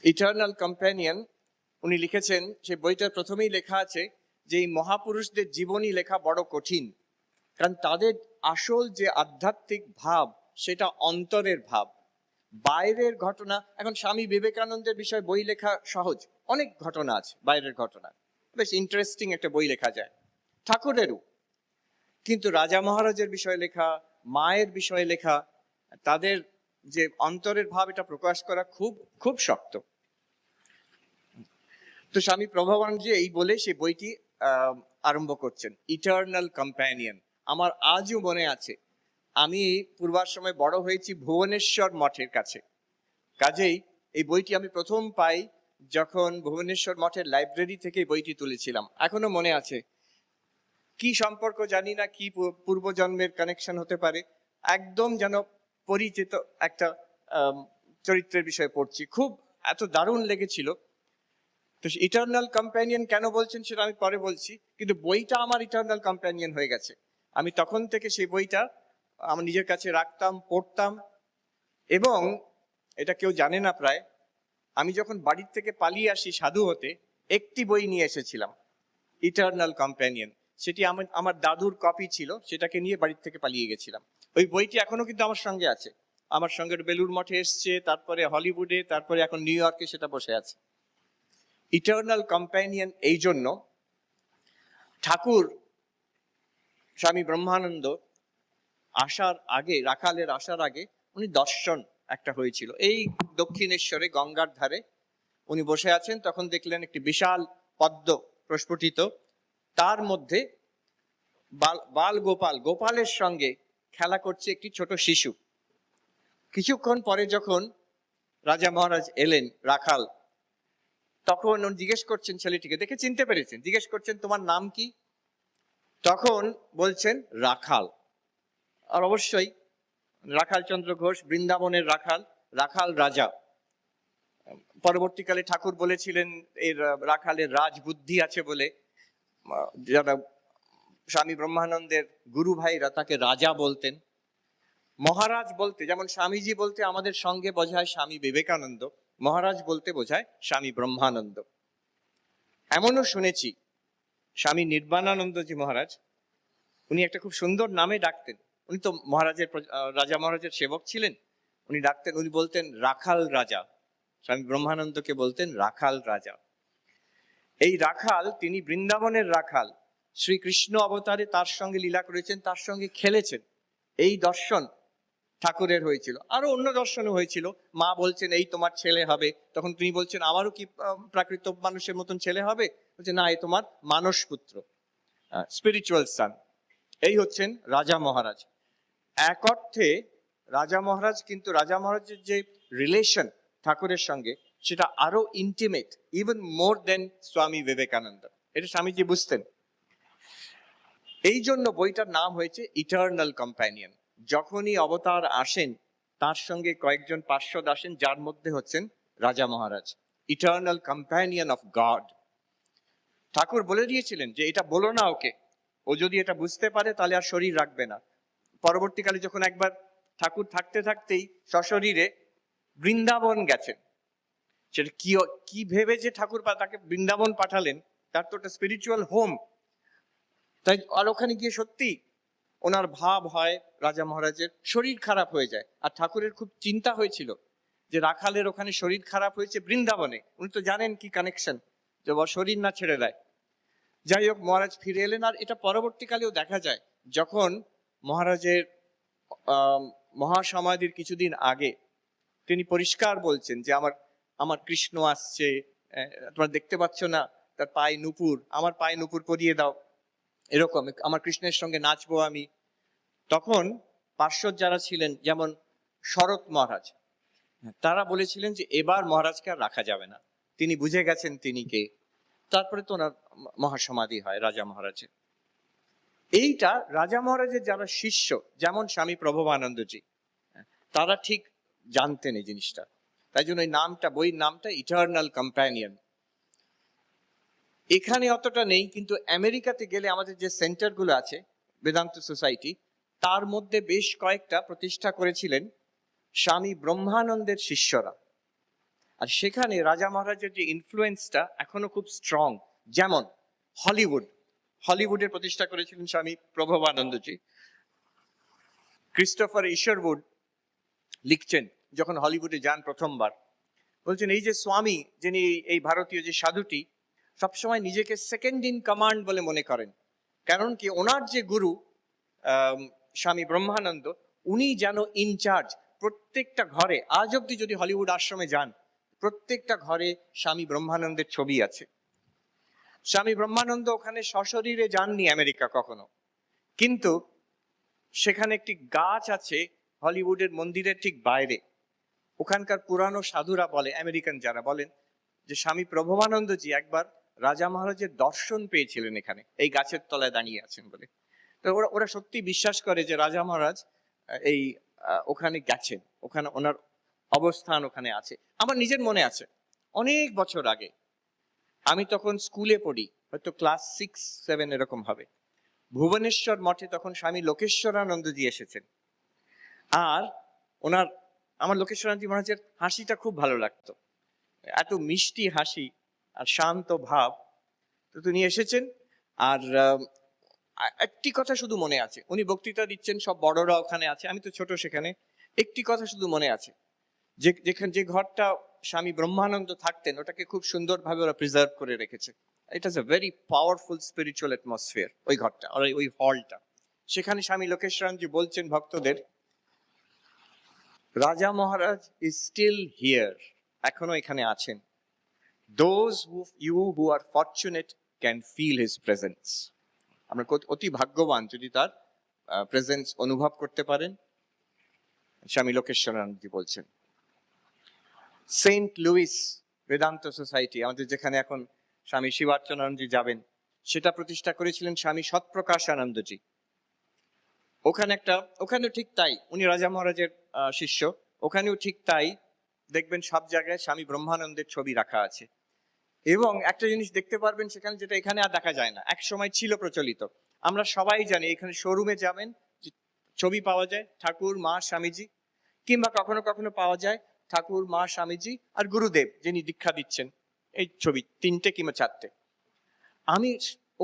Eternal companion উনি লিখেছেন, সে বইটার প্রথমেই লেখা আছে যে এই মহাপুরুষদের জীবনী লেখা বড় কঠিন, কারণ তাদের আসল যে আধ্যাত্মিক ভাব সেটা অন্তরের ভাব, বাইরের ঘটনা। এখন স্বামী বিবেকানন্দের বিষয়ে বই লেখা সহজ, অনেক ঘটনা আছে বাইরের ঘটনা, বেশ ইন্টারেস্টিং একটা বই লেখা যায়। ঠাকুরেরও, কিন্তু রাজা মহারাজের বিষয়ে লেখা, মায়ের বিষয়ে লেখা, তাদের যে অন্তরের ভাব এটা প্রকাশ করা খুব খুব শক্ত। তো স্বামী প্রভাবানন্দজি এই বলে সেই বইটি আরম্ভ করছেন, ইটার্নাল কম্প্যানিয়ন। আমার আজও মনে আছে, আমি পূর্বাশ্রমে বড় হয়েছি ভুবনেশ্বর মঠের কাছে, কাজেই এই বইটি আমি প্রথম পাই যখন ভুবনেশ্বর মঠের লাইব্রেরি থেকে বইটি তুলেছিলাম। এখনো মনে আছে, কি সম্পর্ক জানি না, কি পূর্বজন্মের কানেকশন হতে পারে, একদম যেন পরিচিত একটা চরিত্রের বিষয়ে পড়ছি, খুব এত দারুণ লেগেছিল। তো ইটার্নাল কম্প্যানিয়ন কেন বলছেন সেটা আমি পরে বলছি, কিন্তু বইটা আমার ইটার্নাল কম্প্যানিয়ন হয়ে গেছে। আমি তখন থেকে সেই বইটা আমার নিজের কাছে রাখতাম, পড়তাম। এবং এটা কেউ জানে না প্রায়, আমি যখন বাড়ির থেকে পালিয়ে আসি সাধু হতে, একটি বই নিয়ে এসেছিলাম, ইটার্নাল কম্প্যানিয়ন। সেটি আমার দাদুর কপি ছিল, সেটাকে নিয়ে বাড়ির থেকে পালিয়ে গেছিলাম। ওই বইটি এখনো কিন্তু আমার সঙ্গে আছে, আমার সঙ্গে বেলুড় মঠে এসছে, তারপরে হলিউডে, তারপরে এখন নিউ ইয়র্কে সেটা বসে আছে। ইটার্নাল কম্প্যানিয়ন এই জন্য, ঠাকুর স্বামী ব্রহ্মানন্দ আসার আগে, রাখালের আসার আগে উনি দর্শন একটা হয়েছিল এই দক্ষিণেশ্বরে গঙ্গার ধারে। উনি বসে আছেন, তখন দেখলেন একটি বিশাল পদ্ম প্রস্ফুটিত, তার মধ্যে বাল গোপালের সঙ্গে খেলা করছে একটি ছোট শিশু। কিছুক্ষণ পরে যখন রাজা মহারাজ এলেন, রাখাল, তখন উনি জিজ্ঞেস করছেন ছেলেটিকে, দেখে চিনতে পেরেছেন, জিজ্ঞেস করছেন তোমার নাম কি? তখন বলছেন রাখাল। আর অবশ্যই রাখাল চন্দ্র ঘোষ, বৃন্দাবনের রাখাল, রাখাল রাজা। পরবর্তীকালে ঠাকুর বলেছিলেন এর রাখালের রাজ বুদ্ধি আছে বলে যারা স্বামী ব্রহ্মানন্দের গুরু ভাইরা তাকে রাজা বলতেন। মহারাজ বলতে, যেমন স্বামীজি বলতে আমাদের সঙ্গে বোঝায় স্বামী বিবেকানন্দ, মহারাজ বলতে বোঝায় স্বামী ব্রহ্মানন্দ। এমনও শুনেছি স্বামী নির্বাণানন্দজি মহারাজ, উনি একটা খুব সুন্দর নামে ডাকতেন। উনি তো মহারাজের রাজা মহারাজের সেবক ছিলেন, উনি ডাকতেন, উনি বলতেন রাখাল রাজা। স্বামী ব্রহ্মানন্দকে বলতেন রাখাল রাজা। এই রাখাল, তিনি বৃন্দাবনের রাখাল, শ্রীকৃষ্ণ অবতারে তার সঙ্গে লীলা করেছেন, তার সঙ্গে খেলেছেন। এই দর্শন ঠাকুরের হয়েছিল। আরো অন্য দর্শনও হয়েছিল, মা বলছেন এই তোমার ছেলে হবে, তখন তিনি বলছেন আমারও কি প্রাকৃত মানুষের মতন ছেলে হবে? বলছে না, এ তোমার মানস পুত্র, স্পিরিচুয়াল সান। এই হচ্ছেন রাজা মহারাজ। এক অর্থে রাজা মহারাজ, কিন্তু রাজা মহারাজের যে রিলেশন ঠাকুরের সঙ্গে সেটা আরো ইন্টিমেট, ইভেন মোর দেন স্বামী বিবেকানন্দ। এটা স্বামীজি বুঝতেন। এই জন্য বইটার নাম হয়েছে ইটার্নাল কম্প্যানিয়ন। যখনই অবতার আসেন তার সঙ্গে কয়েকজন পার্শ্বদ আসেন, যার মধ্যে হচ্ছেন রাজা মহারাজ, ইটার্নাল কম্প্যানিয়ন অফ গড। ঠাকুর বলে দিয়েছিলেন যে এটা বলো না ওকে, ও যদি এটা বুঝতে পারে তাহলে আর শরীর রাখবে না। পরবর্তীকালে যখন একবার ঠাকুর থাকতে থাকতেই সশরীরে বৃন্দাবন গেছেন, সেটা কি ভেবে যে ঠাকুর তাকে বৃন্দাবন পাঠালেন, তার তো একটা স্পিরিচুয়াল হোম। তাই আর ওখানে গিয়ে সত্যি ওনার ভাব হয়, রাজা মহারাজের শরীর খারাপ হয়ে যায়। আর ঠাকুরের খুব চিন্তা হয়েছিল যে রাখালের ওখানে শরীর খারাপ হয়েছে বৃন্দাবনে, উনি তো জানেন কি কানেকশন, যে শরীর না ছেড়ে দেয়। যাই হোক, মহারাজ ফিরে এলেন। আর এটা পরবর্তীকালেও দেখা যায়, যখন মহারাজের মহাসমাধির কিছুদিন আগে তিনি পরিষ্কার বলছেন যে আমার কৃষ্ণ আসছে, তোমরা দেখতে পাচ্ছ না, তার পায়ে নুপুর, আমার পায়ে নুপুর পরিয়ে দাও, এরকম আমার কৃষ্ণের সঙ্গে নাচবো আমি। তখন পার্শ্বদ যারা ছিলেন, যেমন শরৎ মহারাজ, তারা বলেছিলেন যে এবার মহারাজকে আর রাখা যাবে না, তিনি বুঝে গেছেন তিনি কে। তারপরে তো ওনার মহাসমাধি হয় রাজা মহারাজের। এইটা রাজা মহারাজের যারা শিষ্য, যেমন স্বামী প্রভবানন্দজি, তারা ঠিক জানতেন এই জিনিসটা। তাই জন্য এই নামটা, বইয়ের নামটা ইটার্নাল কম্প্যানিয়ন। এখানে অতটা নেই, কিন্তু আমেরিকাতে গেলে আমাদের যে সেন্টারগুলো আছে বেদান্ত সোসাইটি, তার মধ্যে বেশ কয়েকটা প্রতিষ্ঠা করেছিলেন স্বামী ব্রহ্মানন্দের শিষ্যরা। আর সেখানে রাজা মহারাজের যে ইনফ্লুয়েন্সটা এখনো খুব স্ট্রং। যেমন হলিউডের প্রতিষ্ঠা করেছিলেন স্বামী প্রভবানন্দজি। ক্রিস্টোফার ইশারউড লিখছেন যখন হলিউডে যান প্রথমবার, বলছেন এই যে স্বামী, যিনি এই ভারতীয় যে সাধুটি, সবসময় নিজেকে সেকেন্ড ইন কমান্ড বলে মনে করেন। কারণ কি, ওনার যে গুরু স্বামী ব্রহ্মানন্দ, উনি যেন ইনচার্জ। প্রত্যেকটা ঘরে, আজ অব্দি যদি হলিউড আশ্রমে যান, প্রত্যেকটা ঘরে স্বামী ব্রহ্মানন্দের ছবি আছে। স্বামী ব্রহ্মানন্দ ওখানে সশরীরে যাননি আমেরিকা কখনো, কিন্তু সেখানে একটি গাছ আছে হলিউডের মন্দিরের ঠিক বাইরে। ওখানকার পুরানো সাধুরা বলে, আমেরিকান যারা, বলেন যে স্বামী প্রভবানন্দজি একবার রাজা মহারাজের দর্শন পেয়েছিলেন এখানে, এই গাছের তলায় দাঁড়িয়ে আছেন বলে। তো ওরা সত্যি বিশ্বাস করে যে রাজা মহারাজ এই ওখানে গেছেন, ওখানে ওনার অবস্থান ওখানে আছে। আমার নিজের মনে আছে, অনেক বছর আগে, আমি তখন স্কুলে পড়ি, হয়তো ক্লাস 6-7 এরকম হবে। ভুবনেশ্বর মঠে তখন স্বামী লোকেশ্বরানন্দজি এসেছেন। আর আমার লোকেশ্বরানন্দজি মহারাজের হাসিটা খুব ভালো লাগতো, এত মিষ্টি হাসি আর শান্ত ভাব। তো তিনি এসেছেন, আর একটি কথা শুধু মনে আছে, উনি বক্তৃতা দিচ্ছেন, সব বড়রা ওখানে আছে, আমি তো ছোট সেখানে। একটি কথা শুধু মনে আছে, যে ঘরটা স্বামী ব্রহ্মানন্দ থাকতেন, ওটাকে খুব সুন্দরভাবে ওরা প্রিজার্ভ করে রেখেছে। It is a very powerful spiritual atmosphere ওই ঘরটা, আর ওই হলটা। সেখানে স্বামী লোকেশ্বরানন্দজি বলছেন ভক্তদের, রাজা মহারাজ ইজ স্টিল হিয়ার, এখনো এখানে আছেন। Those who are fortunate can feel his presence. আমরা অতি ভাগ্যবান যদি তার প্রেজেন্স অনুভব করতে পারেন, স্বামী লোকেশ্বরানন্দজি বলছেন। সেন্ট লুইস বেদান্ত সোসাইটি, আমাদের যেখানে এখন স্বামী শিবার্চনানন্দজি যাবেন, সেটা প্রতিষ্ঠা করেছিলেন স্বামী সৎপ্রকাশানন্দজি। ওখানেও ঠিক তাই, উনি রাজা মহারাজের শিষ্য। ওখানেও ঠিক তাই, দেখবেন সব জায়গায় স্বামী ব্রহ্মানন্দের ছবি রাখা আছে। এবং একটা জিনিস দেখতে পারবেন সেখানে, যেটা এখানে আর দেখা যায় না, এক সময় ছিল প্রচলিত। আমরা সবাই জানি, এখানে শোরুমে যাবেন, ছবি পাওয়া যায় ঠাকুর, মা, স্বামীজি, কিংবা কখনো কখনো পাওয়া যায় ঠাকুর, মা, স্বামীজি আর গুরুদেব যিনি দীক্ষা দিচ্ছেন, এই ছবি 3টে কিংবা 4টে। আমি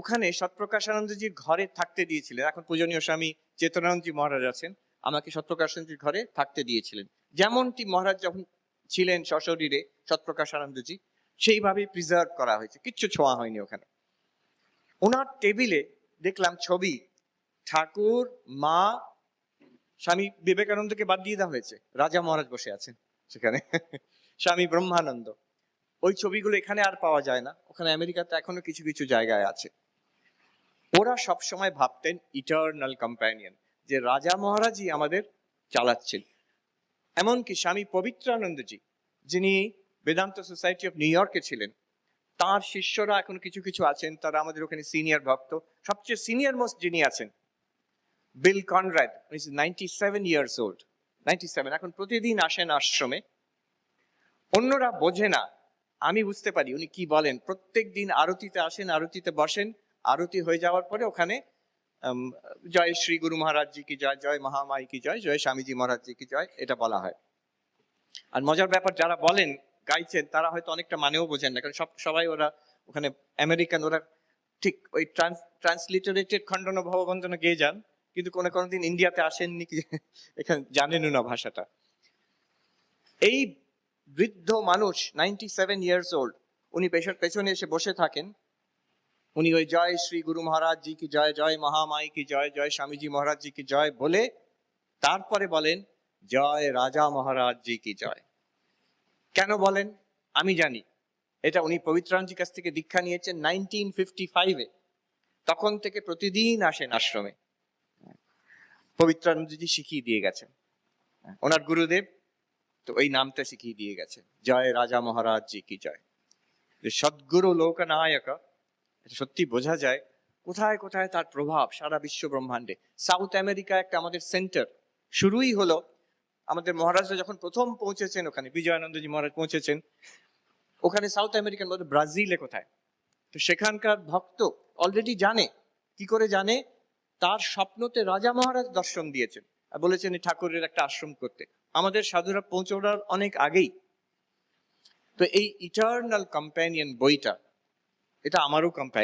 ওখানে সৎপ্রকাশানন্দজির ঘরে থাকতে দিয়েছিলেন, এখন পূজনীয় স্বামী চেতনানন্দজি মহারাজ আছেন, আমাকে সৎপ্রকাশানন্দজির ঘরে থাকতে দিয়েছিলেন। যেমনটি মহারাজ যখন ছিলেন সশরীরে সৎপ্রকাশানন্দজি, সেইভাবে প্রিজার্ভ করা হয়েছে, কিচ্ছু ছোঁয়া হয়নি ওখানে। ওনার টেবিলে দেখলাম ছবি ঠাকুর, মা, স্বামী বিবেকানন্দকে বাদ দিয়ে দেওয়া হয়েছে, রাজা মহারাজ বসে আছেন সেখানে, স্বামী ব্রহ্মানন্দ। ওই ছবিগুলো এখানে আর পাওয়া যায় না, ওখানে আমেরিকাতে এখনো কিছু কিছু জায়গায় আছে। ওরা সব সময় ভাবতেন ইটারনাল কম্প্যানিয়ন, যে রাজা মহারাজই আমাদের চালাচ্ছেন। এমনকি স্বামী পবিত্রানন্দজি, যিনি বেদান্ত সোসাইটি অফ নিউ ইয়র্কে ছিলেন, তার শিষ্যরা এখন কিছু কিছু আছেন, তারা আমাদের ওখানে সিনিয়র ভক্ত। সবচেয়ে সিনিয়র মোস্ট যিনি আছেন বিল কনরাড, 97 ইয়ার্স ওল্ড, 97, এখন প্রতিদিন আসেন আশ্রমে। অন্যরা বোঝে না, আমি বুঝতে পারি উনি কি বলেন। প্রত্যেক দিন আরতিতে আসেন, আরতিতে বসেন, আরতি হয়ে যাওয়ার পরে ওখানে জয় শ্রী গুরু মহারাজ জি কি জয়, জয় মহামাই কি জয়, জয় স্বামীজি মহারাজ জি কি জয়, এটা বলা হয়। আর মজার ব্যাপার, যারা বলেন, গাইছেন, তারা হয়তো অনেকটা মানেও বোঝেন না, কারণ সবাই ওরা ওখানে আমেরিকান, ওরা ঠিক ওই ট্রান্সলিটারেটেড খণ্ডন ভববন্দনা গেয়ে যান, কিন্তু কোনোদিন ইন্ডিয়াতে আসেননি, কি এখানে জানেনও না ভাষাটা। এই বৃদ্ধ মানুষ 97 ইয়ার্স ওল্ড, উনি পেছনে এসে বসে থাকেন। উনি ওই জয় শ্রী গুরু মহারাজ জি কি জয়, জয় মহামাই কি জয়, জয় স্বামীজি মহারাজ জি কি জয় বলে তারপরে বলেন জয় রাজা মহারাজ জি কি জয়। কেন বলেন আমি জানি, এটা উনি পবিত্রানন্দজির কাছ থেকে দীক্ষা নিয়েছেন 1955-এ। তখন থেকে প্রতিদিন আসেন আশ্রমে, পবিত্রানন্দজি শিখিয়ে দিয়ে গেছেন, ওনার গুরুদেব, তো ওই নামটা শিখিয়ে দিয়ে গেছে, জয় রাজা মহারাজ জি কি জয়। সদ্গুরু লোকনায়ক, এটা সত্যি বোঝা যায় কোথায় কোথায় তার প্রভাব সারা বিশ্ব ব্রহ্মাণ্ডে। সাউথ আমেরিকা একটা আমাদের সেন্টার, শুরুই হলো আমাদের মহারাজরা যখন প্রথম পৌঁছেছেন ওখানে, বিজয়ানন্দজি মহারাজ পৌঁছেছেন ওখানে সাউথ আমেরিকান মধ্যে, ব্রাজিলে কোথায়। তো সেখানকার ভক্ত অলরেডি জানে, কি করে জানে, তার স্বপ্নতে রাজা মহারাজ দর্শন দিয়েছেন আর বলেছেন ঠাকুরের একটা আশ্রম করতে। আমাদের সাধুরা পৌঁছানোর অনেক আগেই তো এই ইটার্নাল কম্প্যানিয়ন বইটা, এটা আমারও কম্প্যানিয়ন।